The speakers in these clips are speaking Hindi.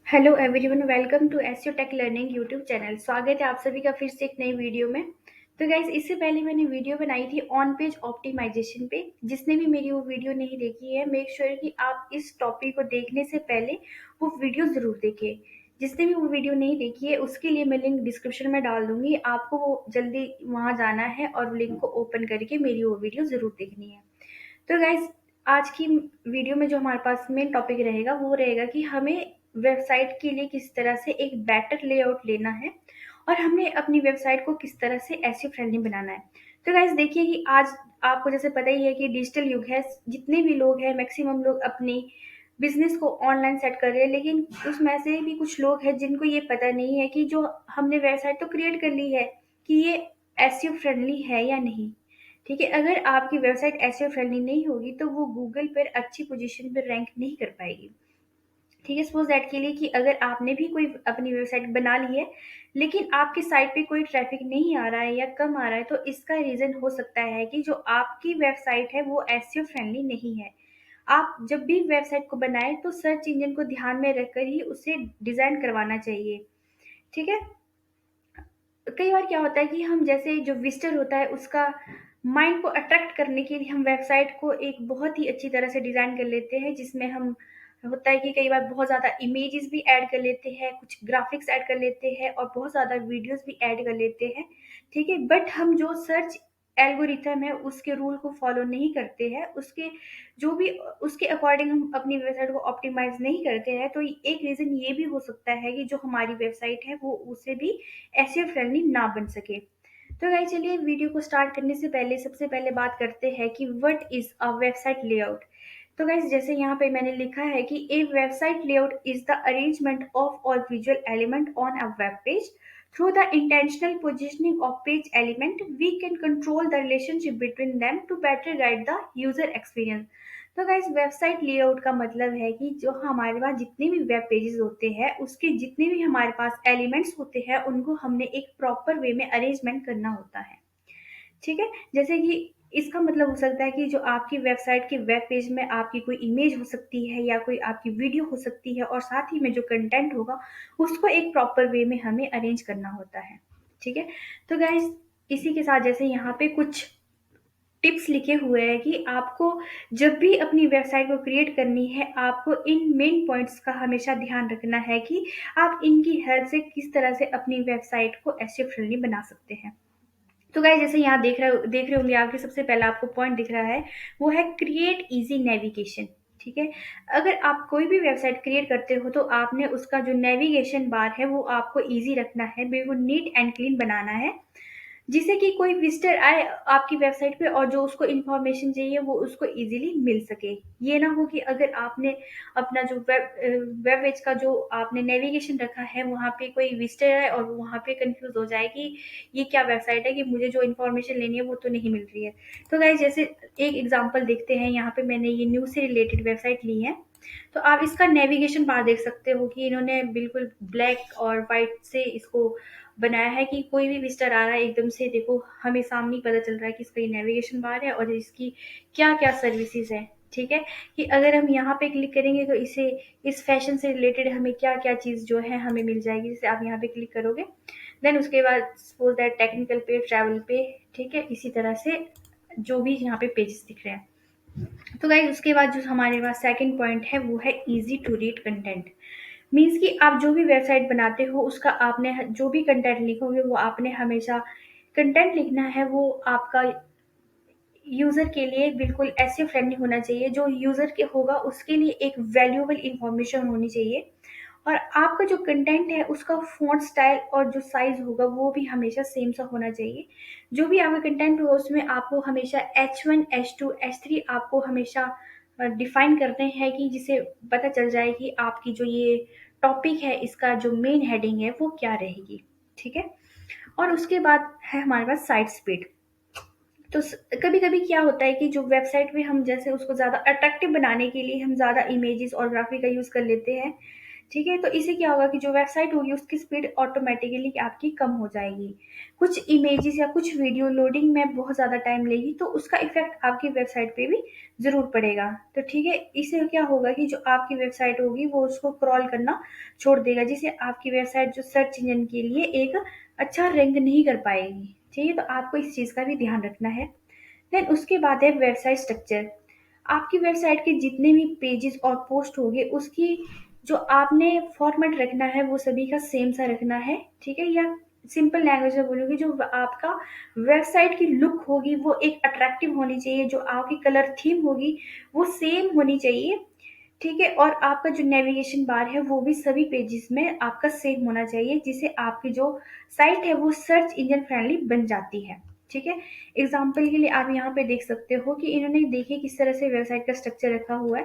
Hello everyone, welcome to SU tech learning YouTube channel. स्वागत है आप सभी का फिर से एक नई वीडियो में। तो गाइज, इससे पहले मैंने वीडियो बनाई थी ऑन पेज ऑप्टिमाइजेशन पे। जिसने भी मेरी वो वीडियो नहीं देखी है, मेक श्योर कि आप इस टॉपिक को देखने से पहले वो वीडियो ज़रूर देखें। जिसने भी वो वीडियो नहीं देखी है उसके लिए मैं लिंक डिस्क्रिप्शन में डाल दूंगी। आपको वो जल्दी वहाँ जाना है और लिंक को ओपन करके मेरी वो वीडियो ज़रूर देखनी है। तो गाइज, आज की वीडियो में जो हमारे पास मेन टॉपिक रहेगा वो रहेगा कि हमें वेबसाइट के लिए किस तरह से एक बेटर लेआउट लेना है और हमने अपनी वेबसाइट को किस तरह से एसईओ फ्रेंडली बनाना है। तो गाइज देखिए कि आज आपको जैसे पता ही है कि डिजिटल युग है। जितने भी लोग हैं, मैक्सिमम लोग अपनी बिजनेस को ऑनलाइन सेट कर रहे हैं, लेकिन उसमें से भी कुछ लोग हैं जिनको ये पता नहीं है कि जो हमने वेबसाइट तो क्रिएट कर ली है कि ये एसईओ फ्रेंडली है या नहीं। ठीक है, अगर आपकी वेबसाइट एसईओ फ्रेंडली नहीं होगी तो वो गूगल पर अच्छी पोजीशन पर रैंक नहीं कर पाएगी। ठीक है, सपोज दैट के लिए कि अगर आपने भी कोई अपनी वेबसाइट बना ली है लेकिन आपकी साइट पे कोई ट्रैफिक नहीं आ रहा है या कम आ रहा है, तो इसका रीजन हो सकता है कि जो आपकी वेबसाइट है वो एसईओ फ्रेंडली नहीं है। आप जब भी वेबसाइट को बनाएं तो सर्च इंजन को ध्यान में रखकर ही उसे डिजाइन करवाना चाहिए। ठीक है, कई बार क्या होता है कि हम जैसे जो विजिटर होता है उसका माइंड को अट्रैक्ट करने के लिए हम वेबसाइट को एक बहुत ही अच्छी तरह से डिज़ाइन कर लेते हैं, जिसमें हम होता है कि कई बार बहुत ज़्यादा इमेजेस भी ऐड कर लेते हैं, कुछ ग्राफिक्स ऐड कर लेते हैं और बहुत ज़्यादा वीडियोस भी ऐड कर लेते हैं। ठीक है, बट हम जो सर्च एल्गोरिथम है उसके रूल को फॉलो नहीं करते हैं, उसके जो भी उसके अकॉर्डिंग हम अपनी वेबसाइट को ऑप्टिमाइज नहीं करते हैं, तो एक रीज़न ये भी हो सकता है कि जो हमारी वेबसाइट है वो उसे भी एसईओ फ्रेंडली ना बन सके। तो गाइस, चलिए वीडियो को स्टार्ट करने से पहले सबसे पहले बात करते हैं कि what is a website layout. तो गाइस, जैसे यहाँ पे मैंने लिखा है कि a website layout is the arrangement of all visual element on a web page. Through the intentional positioning of page element, we can control the relationship between them to better guide the user experience. तो गाइस, वेबसाइट लेआउट का मतलब है कि जो हमारे पास जितने भी वेब पेजेस होते हैं उसके जितने भी हमारे पास एलिमेंट्स होते हैं उनको हमने एक प्रॉपर वे में अरेंजमेंट करना होता है। ठीक है, जैसे कि इसका मतलब हो सकता है कि जो आपकी वेबसाइट के वेब पेज में आपकी कोई इमेज हो सकती है या कोई आपकी वीडियो हो सकती है और साथ ही में जो कंटेंट होगा उसको एक प्रॉपर वे में हमें अरेंज करना होता है। ठीक है, तो गाइज, इसी के साथ जैसे यहाँ पे कुछ टिप्स लिखे हुए हैं कि आपको जब भी अपनी वेबसाइट को क्रिएट करनी है आपको इन मेन पॉइंट्स का हमेशा ध्यान रखना है कि आप इनकी हेल्प से किस तरह से अपनी वेबसाइट को एसईओ फ्रेंडली बना सकते हैं। तो गाइस, जैसे यहाँ देख रहे होंगे आपके सबसे पहला आपको पॉइंट दिख रहा है, वो है क्रिएट इजी नेविगेशन। ठीक है, अगर आप कोई भी वेबसाइट क्रिएट करते हो तो आपने उसका जो नेविगेशन बार है वो आपको इजी रखना है, बिल्कुल नीट एंड क्लीन बनाना है, जिससे कि कोई विजिटर आए आपकी वेबसाइट पे और जो उसको इन्फॉर्मेशन चाहिए वो उसको इजीली मिल सके। ये ना हो कि अगर आपने अपना जो वेब पेज का जो आपने नेविगेशन रखा है वहाँ पे कोई विजिटर आए और वहाँ पे कंफ्यूज हो जाए कि ये क्या वेबसाइट है, कि मुझे जो इन्फॉर्मेशन लेनी है वो तो नहीं मिल रही है। तो गाइस, जैसे एक एग्जांपल देखते हैं, यहाँ पे मैंने ये न्यूज़ से रिलेटेड वेबसाइट ली है। तो आप इसका नेविगेशन बार देख सकते हो कि इन्होंने बिल्कुल ब्लैक और वाइट से इसको बनाया है कि कोई भी विजिटर आ रहा है एकदम से देखो हमें सामने ही पता चल रहा है कि इसका ये नेविगेशन बार है और इसकी क्या क्या सर्विसेज है। ठीक है, कि अगर हम यहाँ पे क्लिक करेंगे तो इसे इस फैशन से रिलेटेड हमें क्या क्या चीज़ जो है हमें मिल जाएगी। जैसे आप यहाँ पे क्लिक करोगे, देन उसके बाद सपोज दैट टेक्निकल पे, ट्रैवल पे, ठीक है, इसी तरह से जो भी यहाँ पे पेजेस दिख रहे हैं। तो गाइज, उसके बाद जो हमारे पास सेकंड पॉइंट है वो है easy to read content. Means कि आप जो भी वेबसाइट बनाते हो उसका आपने जो भी कंटेंट लिखोगे वो आपने हमेशा कंटेंट लिखना है वो आपका यूजर के लिए बिल्कुल ऐसे फ्रेंडली होना चाहिए, जो यूजर के होगा उसके लिए एक वैल्यूएबल इंफॉर्मेशन होनी चाहिए। और आपका जो कंटेंट है उसका फॉन्ट स्टाइल और जो साइज होगा वो भी हमेशा सेम सा होना चाहिए। जो भी आपका कंटेंट होगा उसमें आपको हमेशा H1 H2 H3 आपको हमेशा डिफाइन करते हैं कि जिसे पता चल जाए कि आपकी जो ये टॉपिक है इसका जो मेन हेडिंग है वो क्या रहेगी। ठीक है, और उसके बाद है हमारे पास साइट स्पीड। तो कभी कभी क्या होता है कि जो वेबसाइट में हम जैसे उसको ज़्यादा अट्रैक्टिव बनाने के लिए हम ज़्यादा इमेजेस और ग्राफिक का यूज़ कर लेते हैं, ठीक है, तो इससे क्या होगा कि जो वेबसाइट होगी उसकी स्पीड ऑटोमेटिकली आपकी कम हो जाएगी। कुछ इमेजेस या कुछ वीडियो लोडिंग में बहुत ज़्यादा टाइम लेगी तो उसका इफेक्ट आपकी वेबसाइट पे भी ज़रूर पड़ेगा। तो ठीक है, इससे क्या होगा कि जो आपकी वेबसाइट होगी वो उसको क्रॉल करना छोड़ देगा, जिससे आपकी वेबसाइट जो सर्च इंजन के लिए एक अच्छा रैंक नहीं कर पाएगी। ठीक है, तो आपको इस चीज़ का भी ध्यान रखना है। देन उसके बाद है वेबसाइट स्ट्रक्चर। आपकी वेबसाइट के जितने भी पेजेस और पोस्ट होंगे उसकी जो आपने फॉर्मेट रखना है वो सभी का सेम सा रखना है। ठीक है, या सिंपल लैंग्वेज में बोलोगे, जो आपका वेबसाइट की लुक होगी वो एक अट्रैक्टिव होनी चाहिए, जो आपकी कलर थीम होगी वो सेम होनी चाहिए। ठीक है, और आपका जो नेविगेशन बार है वो भी सभी पेजेस में आपका सेम होना चाहिए, जिससे आपकी जो साइट है वो सर्च इंजन फ्रेंडली बन जाती है। ठीक है, एग्जाम्पल के लिए आप यहाँ पे देख सकते हो कि इन्होंने देखिए किस तरह से वेबसाइट का स्ट्रक्चर रखा हुआ है।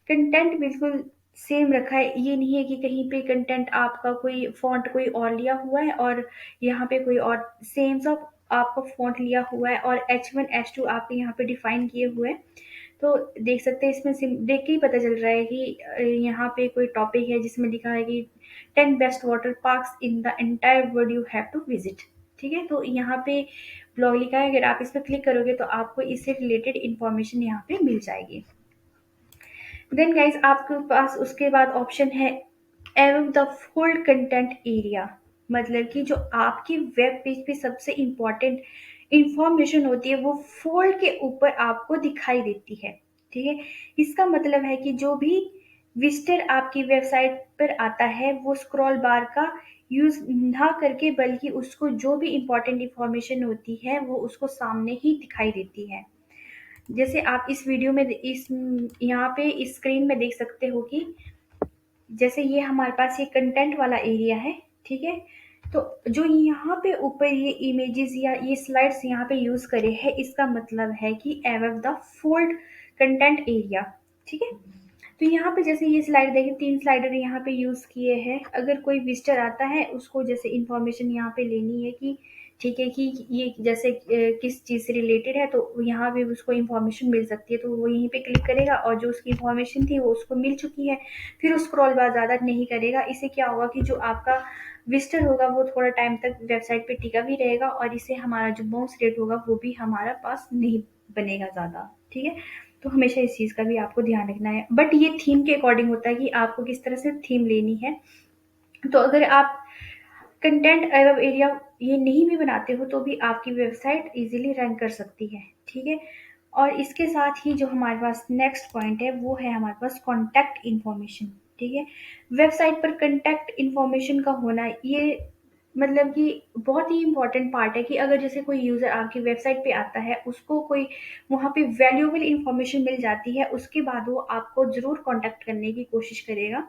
कंटेंट बिल्कुल सेम रखा है, ये नहीं है कि कहीं पे कंटेंट आपका कोई फॉन्ट कोई और लिया हुआ है और यहाँ पे कोई और सेम सा आपका फॉन्ट लिया हुआ है और H1 H2 आपके यहाँ पे डिफाइन किए हुए हैं। तो देख सकते हैं इसमें देख के ही पता चल रहा है कि यहाँ पे कोई टॉपिक है जिसमें लिखा है कि 10 best water parks in the entire world you have to visit. ठीक है, तो यहाँ पे ब्लॉग लिखा है, अगर आप इस पर क्लिक करोगे तो आपको इससे रिलेटेड इंफॉर्मेशन यहाँ पे मिल जाएगी। देन गाइस आपके पास उसके बाद ऑप्शन है एव द फोल्ड कंटेंट एरिया। मतलब कि जो आपकी वेब पेज पे सबसे इम्पोर्टेंट इंफॉर्मेशन होती है वो फोल्ड के ऊपर आपको दिखाई देती है। ठीक है, इसका मतलब है कि जो भी विजिटर आपकी वेबसाइट पर आता है वो स्क्रॉल बार का यूज ना करके, बल्कि उसको जो भी इम्पोर्टेंट इंफॉर्मेशन होती है वो उसको सामने ही दिखाई देती है। जैसे आप इस वीडियो में इस यहाँ पे इस स्क्रीन में देख सकते हो कि जैसे ये हमारे पास ये कंटेंट वाला एरिया है। ठीक है, तो जो यहाँ पे ऊपर ये इमेजेस या ये स्लाइड्स यहाँ पे यूज करे हैं इसका मतलब है कि एव द फोल्ड कंटेंट एरिया। ठीक है, तो यहाँ पे जैसे ये स्लाइड देखें, 3 स्लाइडर यहाँ पे यूज किए हैं। अगर कोई विजिटर आता है उसको जैसे इंफॉर्मेशन यहाँ पे लेनी है कि ठीक है कि ये जैसे किस चीज़ से रिलेटेड है, तो यहाँ पे उसको इंफॉर्मेशन मिल सकती है, तो वो यहीं पे क्लिक करेगा और जो उसकी इंफॉर्मेशन थी वो उसको मिल चुकी है। फिर वो स्क्रॉल बार ज़्यादा नहीं करेगा। इससे क्या होगा कि जो आपका विजिटर होगा वो थोड़ा टाइम तक वेबसाइट पे टिका भी रहेगा और इससे हमारा जो बाउंस रेट होगा वो भी हमारा पास नहीं बनेगा ज़्यादा। ठीक है, तो हमेशा इस चीज़ का भी आपको ध्यान रखना है। बट ये थीम के अकॉर्डिंग होता है कि आपको किस तरह से थीम लेनी है। तो अगर आप कंटेंट एरर एरिया ये नहीं भी बनाते हो तो भी आपकी वेबसाइट इजीली रैंक कर सकती है। ठीक है, और इसके साथ ही जो हमारे पास नेक्स्ट पॉइंट है वो है हमारे पास कॉन्टैक्ट इन्फॉर्मेशन। ठीक है, वेबसाइट पर कॉन्टैक्ट इन्फॉर्मेशन का होना ये मतलब कि बहुत ही इम्पोर्टेंट पार्ट है कि अगर जैसे कोई यूज़र आपकी वेबसाइट पे आता है उसको कोई वहाँ पे वैल्यूएबल इन्फॉर्मेशन मिल जाती है, उसके बाद वो आपको ज़रूर कॉन्टैक्ट करने की कोशिश करेगा।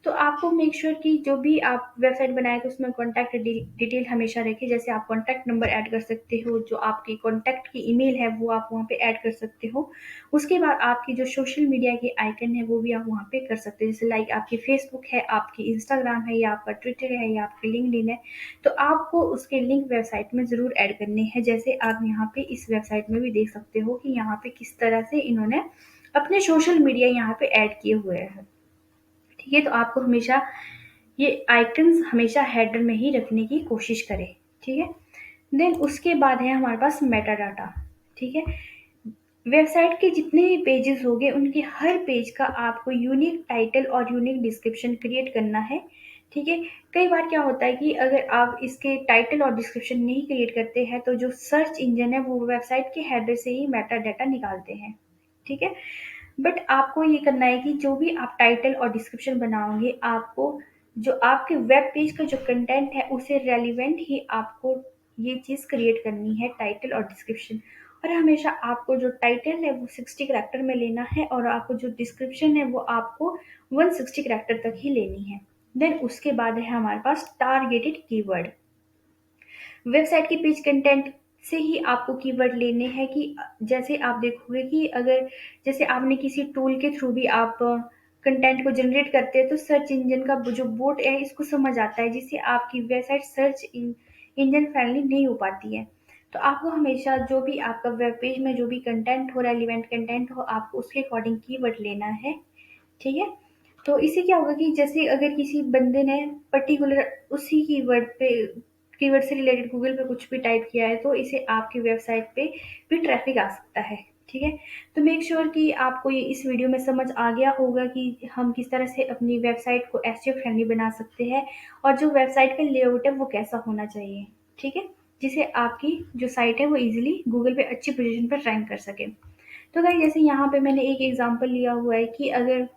तो आपको मेक श्योर कि जो भी आप वेबसाइट बनाएगा उसमें कॉन्टैक्ट डिटेल हमेशा रखें। जैसे आप कॉन्टैक्ट नंबर ऐड कर सकते हो, जो आपकी कॉन्टैक्ट की ईमेल है वो आप वहाँ पे ऐड कर सकते हो। उसके बाद आपकी जो सोशल मीडिया के आइकन है वो भी आप वहाँ पे कर सकते हो, जैसे लाइक आपकी फेसबुक है, आपकी इंस्टाग्राम है, या आपका ट्विटर है, या आपकी लिंक्डइन है। तो आपको उसके लिंक वेबसाइट में ज़रूर ऐड करने हैं। जैसे आप यहाँ पे इस वेबसाइट में भी देख सकते हो कि यहाँ पे किस तरह से इन्होंने अपने सोशल मीडिया यहाँ पे ऐड किए हुए हैं। ठीक है, तो आपको हमेशा ये आइकन्स हमेशा हेडर में ही रखने की कोशिश करें। ठीक है, देन उसके बाद है हमारे पास मेटा डाटा। ठीक है, वेबसाइट के जितने भी पेजेस होंगे उनके हर पेज का आपको यूनिक टाइटल और यूनिक डिस्क्रिप्शन क्रिएट करना है। ठीक है, कई बार क्या होता है कि अगर आप इसके टाइटल और डिस्क्रिप्शन नहीं क्रिएट करते हैं तो जो सर्च इंजन है वो वेबसाइट के हेडर से ही मेटा डाटा निकालते हैं। ठीक है, बट आपको ये करना है कि जो भी आप टाइटल और डिस्क्रिप्शन बनाओगे आपको जो आपके वेब पेज का जो कंटेंट है उसे रेलिवेंट ही आपको ये चीज़ क्रिएट करनी है, टाइटल और डिस्क्रिप्शन। और हमेशा आपको जो टाइटल है वो 60 करैक्टर में लेना है और आपको जो डिस्क्रिप्शन है वो आपको 160 करैक्टर तक ही लेनी है। देन उसके बाद है हमारे पास टारगेटेड कीवर्ड। वेबसाइट के पेज कंटेंट से ही आपको कीवर्ड लेने हैं कि जैसे आप देखोगे कि अगर जैसे आपने किसी टूल के थ्रू भी आप कंटेंट को जनरेट करते हैं तो सर्च इंजन का जो बोट है इसको समझ आता है, जिससे आपकी वेबसाइट सर्च इंजन फ्रेंडली नहीं हो पाती है। तो आपको हमेशा जो भी आपका वेब पेज में जो भी कंटेंट हो, रेलिवेंट कंटेंट हो, आपको उसके अकॉर्डिंग कीवर्ड लेना है। ठीक है, तो इससे क्या होगा कि जैसे अगर किसी बंदे ने पर्टिकुलर उसी कीवर्ड से रिलेटेड गूगल पे कुछ भी टाइप किया है, तो इसे आपकी वेबसाइट पे भी ट्रैफिक आ सकता है। ठीक है? तो मेक श्योर कि आपको ये इस वीडियो में समझ आ गया होगा कि हम किस तरह से अपनी वेबसाइट को एसईओ फ्रेंडली बना सकते हैं और जो वेबसाइट का लेआउट है वो कैसा होना चाहिए। ठीक है? जिससे आपकी जो साइट है वो इजीली गूगल पे अच्छी पोजीशन पर रैंक कर सके। तो गाइस जैसे यहाँ पे मैंने एक एग्जांपल लिया हुआ है कि अगर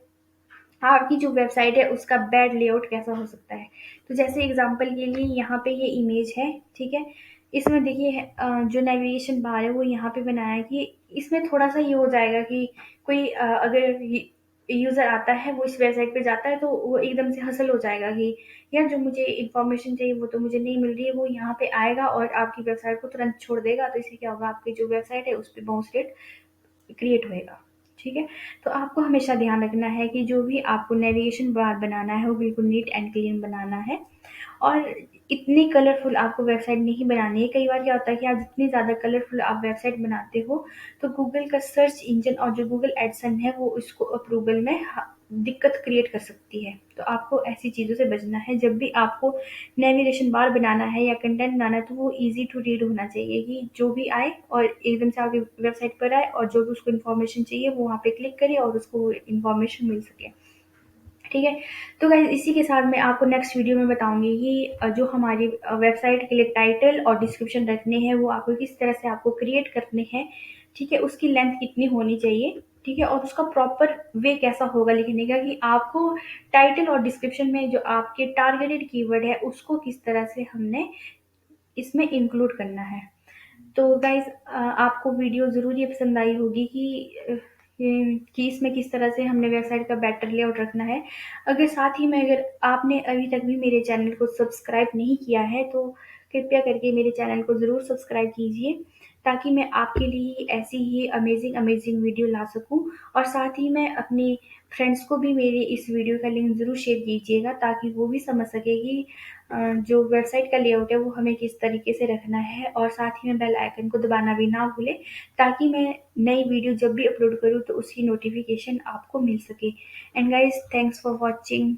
आपकी जो वेबसाइट है उसका बैड लेआउट कैसा हो सकता है। तो जैसे एग्जांपल के लिए यहाँ पे ये इमेज है, ठीक है? इसमें देखिए जो नेविगेशन बार है वो यहाँ पे बनाया है कि इसमें थोड़ा-सा ये हो जाएगा कि कोई अगर यूज़र आता है, वो इस वेबसाइट पे जाता है तो वो एकदम से हसल हो जाएगा कि यार जो मुझे इन्फॉर्मेशन चाहिए वो तो मुझे नहीं मिल रही है, वो यहाँ पे आएगा और आपकी वेबसाइट को तुरंत छोड़ देगा। तो इससे क्या होगा, आपकी जो वेबसाइट है उस पे बाउंस रेट क्रिएट होएगा। ठीक है? तो आपको हमेशा ध्यान रखना है कि जो भी आपको नेविगेशन बार बनाना है वो बिल्कुल नीट एंड क्लीन बनाना है और इतनी कलरफुल आपको वेबसाइट नहीं बनानी है। कई बार क्या होता है कि आप जितनी ज़्यादा कलरफुल आप वेबसाइट बनाते हो तो गूगल का सर्च इंजन और जो गूगल एडसन है वो उसको अप्रूवल में दिक्कत क्रिएट कर सकती है। तो आपको ऐसी चीज़ों से बचना है। जब भी आपको नेविगेशन बार बनाना है या कंटेंट बनाना है तो वो ईजी टू रीड होना चाहिए कि जो भी आए और एकदम से आपकी वेबसाइट पर आए और जो भी उसको इन्फॉर्मेशन चाहिए वो वहाँ पे क्लिक करे और उसको इन्फॉर्मेशन मिल सके। ठीक है? तो गाइज़ इसी के साथ मैं आपको नेक्स्ट वीडियो में बताऊँगी कि जो हमारी वेबसाइट के लिए टाइटल और डिस्क्रिप्शन रखने हैं वो आपको किस तरह से आपको क्रिएट करने हैं। ठीक है? उसकी लेंथ कितनी होनी चाहिए, ठीक है? और उसका प्रॉपर वे कैसा होगा लिखने का कि आपको टाइटल और डिस्क्रिप्शन में जो आपके टारगेटेड कीवर्ड है उसको किस तरह से हमने इसमें इंक्लूड करना है। तो गाइज़ आपको वीडियो ज़रूर ये पसंद आई होगी कि इसमें किस तरह से हमने वेबसाइट का बेटर लेआउट रखना है। अगर साथ ही में अगर आपने अभी तक भी मेरे चैनल को सब्सक्राइब नहीं किया है तो कृपया करके मेरे चैनल को ज़रूर सब्सक्राइब कीजिए ताकि मैं आपके लिए ऐसी ही अमेज़िंग वीडियो ला सकूँ और साथ ही मैं अपने फ्रेंड्स को भी मेरे इस वीडियो का लिंक ज़रूर शेयर कीजिएगा ताकि वो भी समझ सके कि जो वेबसाइट का लेआउट है वो हमें किस तरीके से रखना है और साथ ही में बेल आइकन को दबाना भी ना भूलें ताकि मैं नई वीडियो जब भी अपलोड करूँ तो उसकी नोटिफिकेशन आपको मिल सके। And guys thanks for watching.